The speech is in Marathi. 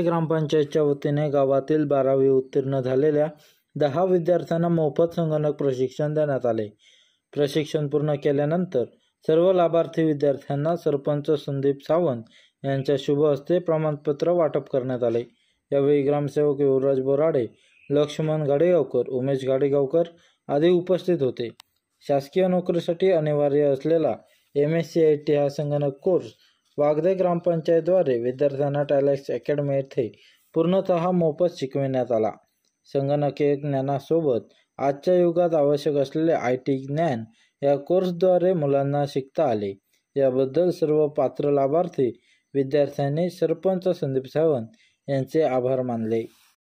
ग्रामपंचायतच्या वतीने गावातील 12वी उत्तीर्ण झालेल्या 10 विद्यार्थ्यांना मोफत संगणक प्रशिक्षण देण्यात आले। प्रशिक्षण पूर्ण केल्यानंतर सर्व लाभार्थी विद्यार्थ्यांना सरपंच संदीप सावंत यांच्या शुभ हस्ते प्रमाणपत्र वाटप करण्यात आले। यावेळी ग्रामसेवक युवराज बोराडे, लक्ष्मण गाडेगावकर, उमेश गाडेगावकर आदी उपस्थित होते। शासकीय नोकरीसाठी अनिवार्य असलेला MSc IT हा संगणक कोर्स वागदे ग्रामपंचायतद्वारे विद्यार्थ्यांना टॅलेक्स अकॅडमी येथे पूर्णतः मोफत शिकविण्यात आला। संगणकीय ज्ञानासोबत आजच्या युगात आवश्यक असलेले IT ज्ञान या कोर्सद्वारे मुलांना शिकता आले। याबद्दल सर्व पात्र लाभार्थी विद्यार्थ्यांनी सरपंच संदीप सावंत यांचे आभार मानले।